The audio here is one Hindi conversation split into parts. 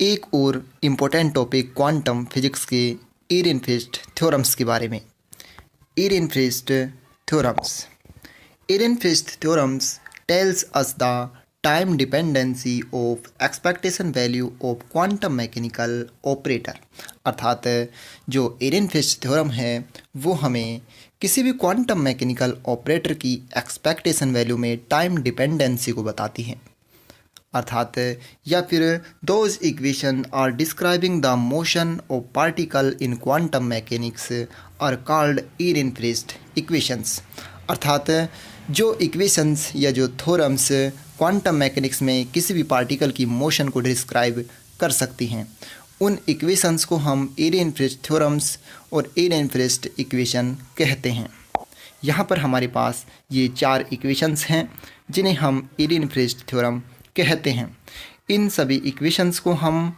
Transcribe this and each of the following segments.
एक और इम्पोर्टेंट टॉपिक क्वांटम फिजिक्स के एरेनफेस्ट थ्योरम्स के बारे में। Ehrenfest theorems tells us the time dependency of expectation value of quantum mechanical operator। अर्थात जो एरेनफेस्ट थ्योरम है वो हमें किसी भी क्वांटम मैकेनिकल ऑपरेटर की एक्सपेक्टेशन वैल्यू में टाइम डिपेंडेंसी को बताती है। अर्थात या फिर those equation are describing the motion of particle in quantum mechanics are called Ehrenfest equations. अर्थात जो इक्वेशंस या जो थ्योरम्स क्वांटम मैकेनिक्स में किसी भी पार्टिकल की मोशन को डिस्क्राइब कर सकती हैं, उन इक्वेशंस को हम एरेनफेस्ट थ्योरम्स और एरेनफेस्ट इक्वेशन कहते हैं। यहाँ पर हमारे पास ये 4 इक्वेशंस हैं जिन्हें हम एरेनफेस्ट थ्योरम कहते हैं। इन सभी इक्वेशंस को हम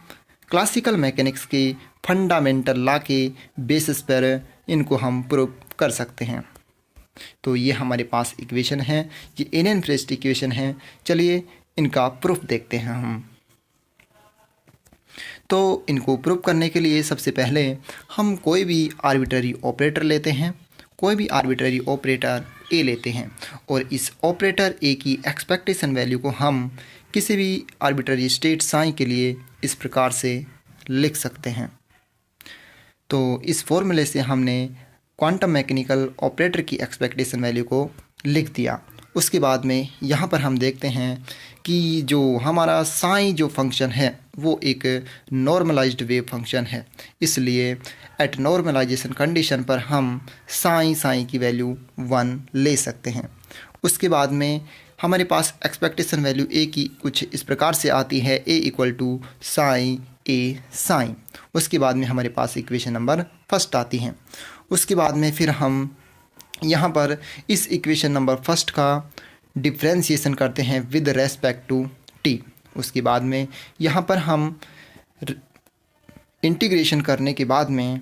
क्लासिकल मैकेनिक्स के फंडामेंटल लॉ के बेसिस पर इनको हम प्रूव कर सकते हैं। तो ये हमारे पास इक्वेशन है, ये एरेनफेस्ट इक्वेशन है। चलिए इनका प्रूफ देखते हैं हम। तो इनको प्रूव करने के लिए सबसे पहले हम कोई भी आर्बिट्ररी ऑपरेटर लेते हैं, कोई भी आर्बिट्ररी ऑपरेटर ए लेते हैं और इस ऑपरेटर ए की एक्सपेक्टेशन वैल्यू को हम किसी भी आर्बिट्ररी स्टेट साई के लिए इस प्रकार से लिख सकते हैं। तो इस फॉर्मूले से हमने क्वांटम मैकेनिकल ऑपरेटर की एक्सपेक्टेशन वैल्यू को लिख दिया। उसके बाद में यहाँ पर हम देखते हैं कि जो हमारा साई जो फंक्शन है वो एक नॉर्मलाइज्ड वेव फंक्शन है, इसलिए एट नॉर्मलाइजेशन कंडीशन पर हम साई की वैल्यू 1 ले सकते हैं। उसके बाद में हमारे पास एक्सपेक्टेशन वैल्यू ए की कुछ इस प्रकार से आती है, a equal to psi a sine. उसके बाद में हमारे पास इक्वेशन नंबर फर्स्ट आती है। उसके बाद में फिर हम यहाँ पर इस इक्वेशन नंबर फर्स्ट का डिफ्रेंशिएशन करते हैं विद रेस्पेक्ट टू टी। उसके बाद में यहाँ पर हम इंटीग्रेशन करने के बाद में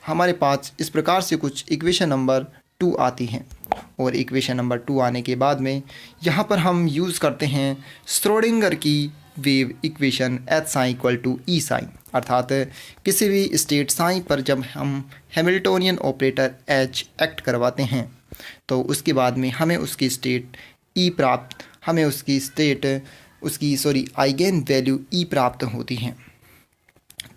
हमारे पास इस प्रकार से कुछ इक्वेशन नंबर 2 आती हैं और इक्वेशन नंबर 2 आने के बाद में यहाँ पर हम यूज़ करते हैं श्रोडिंगर की wave equation H psi equal to E psi. अर्थात किसी भी स्टेट साई पर जब हम हैमिल्टोनियन ऑपरेटर एच एक्ट करवाते हैं तो उसके बाद में हमें उसकी स्टेट ई प्राप्त आइगेन वैल्यू ई प्राप्त होती हैं।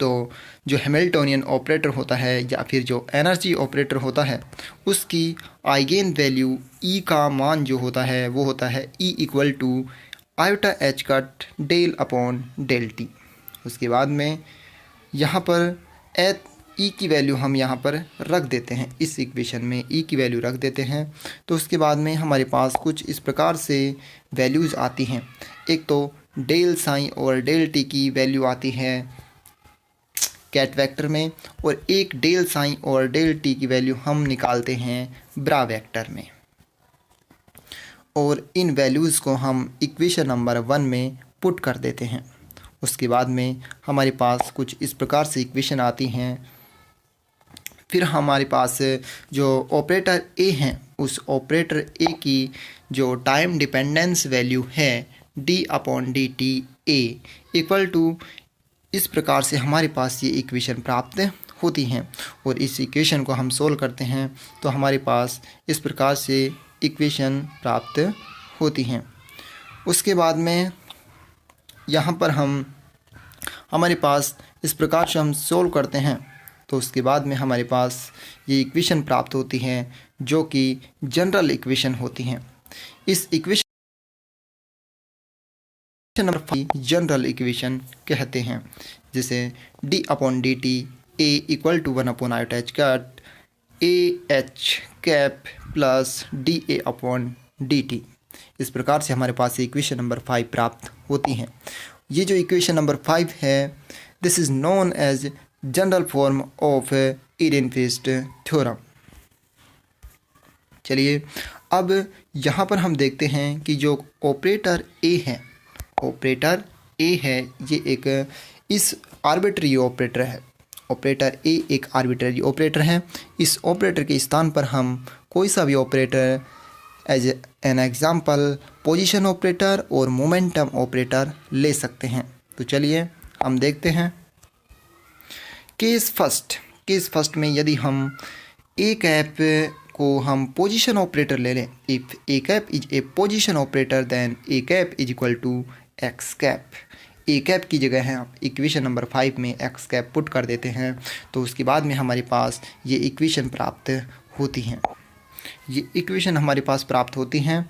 तो जो हैमिल्टोनियन ऑपरेटर होता है या फिर जो एनर्जी ऑपरेटर होता है उसकी आइगेन वैल्यू ई का मान जो होता है वो होता है E equal to iota h cut del upon del t. उसके बाद में यहाँ पर एच ई की वैल्यू हम यहाँ पर रख देते हैं, इस इक्वेशन में ई की वैल्यू रख देते हैं। तो उसके बाद में हमारे पास कुछ इस प्रकार से वैल्यूज़ आती हैं। एक तो डेल साइन और डेल टी की वैल्यू आती है कैट वेक्टर में और एक डेल साइन और डेल टी की वैल्यू हम निकालते हैं ब्रा वेक्टर में और इन वैल्यूज़ को हम इक्वेशन नंबर 1 में पुट कर देते हैं। उसके बाद में हमारे पास कुछ इस प्रकार से इक्वेशन आती हैं। फिर हमारे पास जो ऑपरेटर ए हैं उस ऑपरेटर ए की जो टाइम डिपेंडेंस वैल्यू है d upon d t A equal to, इस प्रकार से हमारे पास ये इक्वेशन प्राप्त होती हैं और इस इक्वेशन को हम सोल्व करते हैं तो हमारे पास इस प्रकार से इक्वेशन प्राप्त होती हैं। उसके बाद में यहाँ पर हमारे पास इस प्रकार से हम सोल्व करते हैं तो उसके बाद में हमारे पास ये इक्वेशन प्राप्त होती हैं जो कि जनरल इक्वेशन होती हैं। इस इक्वेशन नंबर 5 जनरल इक्वेशन कहते हैं, जिसे d upon d t A equal to 1 upon iota h cut A H cap plus d A upon d t. इस प्रकार से हमारे पास इक्वेशन नंबर 5 प्राप्त होती हैं। ये जो इक्वेशन नंबर 5 है this is known as general form of Ehrenfest theorem. चलिए अब यहाँ पर हम देखते हैं कि जो ऑपरेटर ए है ये एक इस आर्बिट्ररी ऑपरेटर है। ऑपरेटर ए एक आर्बिट्ररी ऑपरेटर है। इस ऑपरेटर के स्थान पर हम कोई सा भी operator as an example position operator और मोमेंटम ऑपरेटर ले सकते हैं। तो चलिए हम देखते हैं। केस फर्स्ट में यदि हम ए कैप को हम पोजीशन ऑपरेटर ले लें, if A cap is a position operator then A cap is equal to x cap. A cap की जगह है आप इक्वेशन नंबर 5 में एक्स कैप पुट कर देते हैं, तो उसके बाद में हमारे पास ये इक्वेशन प्राप्त होती हैं। ये इक्वेशन हमारे पास प्राप्त होती हैं।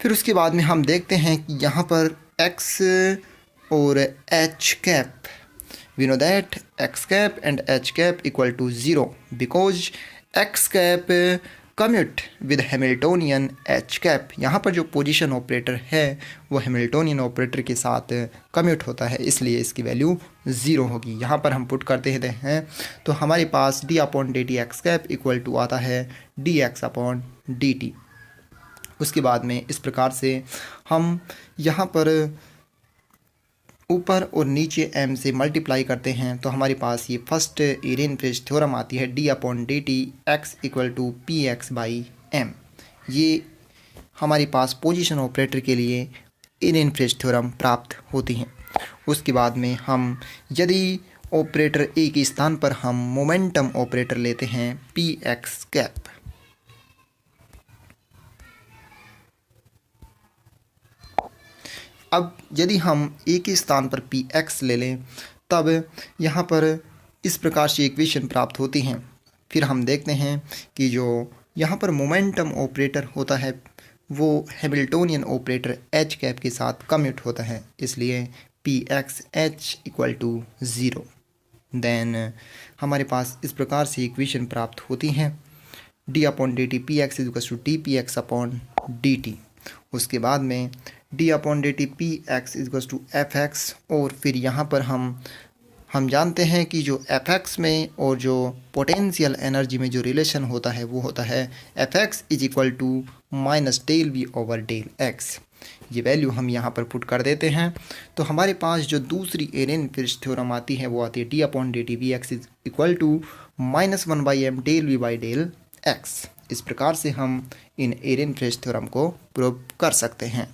फिर उसके बाद में हम देखते हैं कि यहाँ पर एक्स और H cap, we know that x cap and h cap equal to 0 because x cap commute with Hamiltonian h cap। यहाँ पर जो पोजीशन ऑपरेटर है वो हैमिल्टोनियन ऑपरेटर के साथ कम्यूट होता है, इसलिए इसकी वैल्यू 0 होगी। यहाँ पर हम पुट करते हैं तो हमारे पास d upon d t x cap equal to आता है dx अपॉन dt। उसके बाद में इस प्रकार से हम यहाँ पर ऊपर और नीचे m से मल्टीप्लाई करते हैं, तो हमारे पास ये फर्स्ट एरेनफेस्ट थ्योरम आती है d upon d t x equal to p x by m. ये हमारे पास पोजीशन ऑपरेटर के लिए एरेनफेस्ट थ्योरम प्राप्त होती हैं। उसके बाद में हम यदि ऑपरेटर ए के स्थान पर हम मोमेंटम ऑपरेटर लेते हैं पी एक्स कैप, अब यदि हम ए के स्थान पर पी एक्स ले लें तब यहाँ पर इस प्रकार से इक्वेशन प्राप्त होती हैं। फिर हम देखते हैं कि जो यहाँ पर मोमेंटम ऑपरेटर होता है वो हैमिल्टोनियन ऑपरेटर एच कैप के साथ कम्यूट होता है, इसलिए p x H equal to 0। Then हमारे पास इस प्रकार से इक्वेशन प्राप्त होती हैं d upon d t p x equal to d p x upon d t. उसके बाद में d upon d t p x equal to F x, और फिर यहाँ पर हम जानते हैं कि जो एफ एक्स में और जो पोटेंशियल एनर्जी में जो रिलेशन होता है वो होता है F x is equal to minus del V over del x. ये वैल्यू हम यहाँ पर पुट कर देते हैं, तो हमारे पास जो दूसरी एरेनफेस्ट थ्योरम आती है वो आती है d upon d t V x is equal to minus 1 by m del V by del x. इस प्रकार से हम इन एरेनफेस्ट थ्योरम को प्रूव कर सकते हैं।